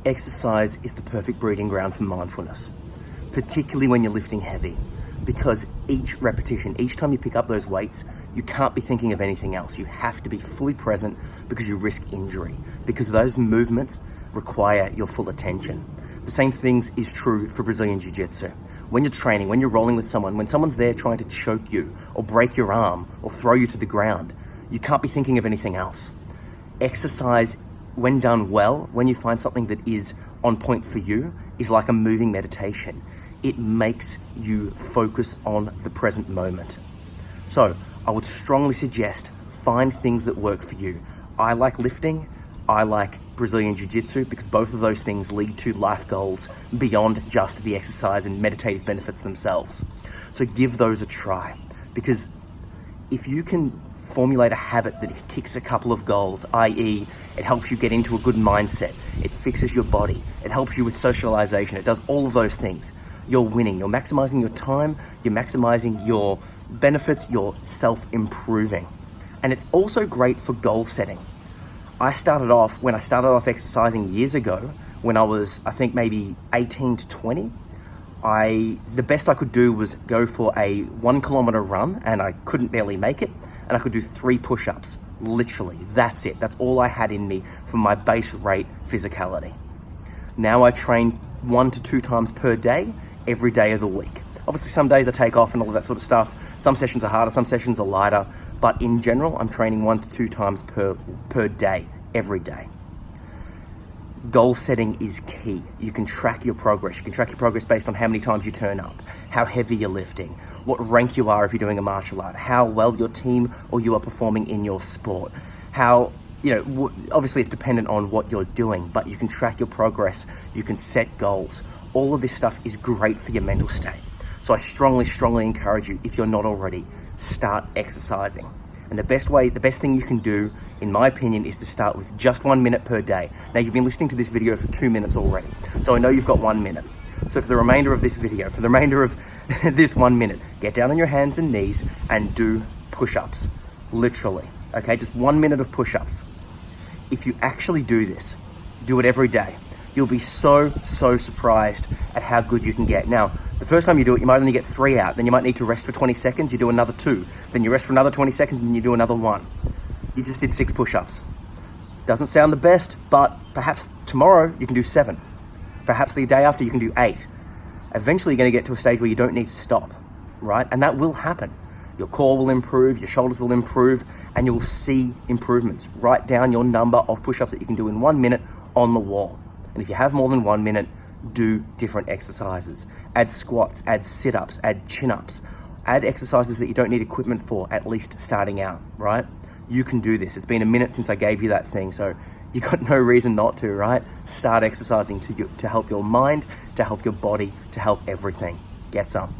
Exercise is the perfect breeding ground for mindfulness, particularly when you're lifting heavy, because each repetition, each time you pick up those weights, you can't be thinking of anything else. You have to be fully present because you risk injury, because those movements require your full attention. The same thing is true for Brazilian Jiu Jitsu. When you're training, when you're rolling with someone, when someone's there trying to choke you or break your arm or throw you to the ground, you can't be thinking of anything else. Exercise, when done well, when you find something that is on point for you, is like a moving meditation. It makes you focus on the present moment. So I would strongly suggest find things that work for you. I like lifting, I like Brazilian Jiu Jitsu, because both of those things lead to life goals beyond just the exercise and meditative benefits themselves. So give those a try, because if you can formulate a habit that kicks a couple of goals, i.e. it helps you get into a good mindset, it fixes your body, it helps you with socialization, it does all of those things, you're winning. You're maximizing your time, you're maximizing your benefits, you're self-improving. And it's also great for goal setting. When I started off exercising years ago, when I was, I think maybe 18 to 20, the best I could do was go for a 1 kilometer run, and I couldn't barely make it, and I could do 3 push-ups. Literally, that's it. That's all I had in me for my base rate physicality. Now I train 1 to 2 times per day, every day of the week. Obviously some days I take off and all of that sort of stuff. Some sessions are harder, some sessions are lighter, but in general, I'm training 1 to 2 times per day, every day. Goal setting is key. You can track your progress. You can track your progress based on how many times you turn up, how heavy you're lifting, what rank you are if you're doing a martial art, how well your team or you are performing in your sport, how, obviously it's dependent on what you're doing, but you can track your progress, you can set goals. All of this stuff is great for your mental state. So I strongly encourage you, if you're not already, start exercising. And the best thing you can do, in my opinion, is to start with just 1 minute per day. Now, you've been listening to this video for 2 minutes already, so I know you've got 1 minute. So for the remainder of this video, for the remainder of this 1 minute, get down on your hands and knees and do push-ups, literally, okay? Just 1 minute of push-ups. If you actually do this, do it every day, you'll be so surprised at how good you can get. Now, the first time you do it, you might only get 3 out, then you might need to rest for 20 seconds, you do another 2, then you rest for another 20 seconds, and you do another 1. You just did 6 push-ups. Doesn't sound the best, but perhaps tomorrow you can do 7. Perhaps the day after you can do 8. Eventually you're gonna get to a stage where you don't need to stop, right? And that will happen. Your core will improve, your shoulders will improve, and you'll see improvements. Write down your number of push-ups that you can do in 1 minute on the wall. And if you have more than 1 minute, do different exercises. Add squats, add sit-ups, add chin-ups. Add exercises that you don't need equipment for, at least starting out, right? You can do this. It's been a minute since I gave you that thing, so you got no reason not to, right? Start exercising to help your mind, to help your body, to help everything. Get some.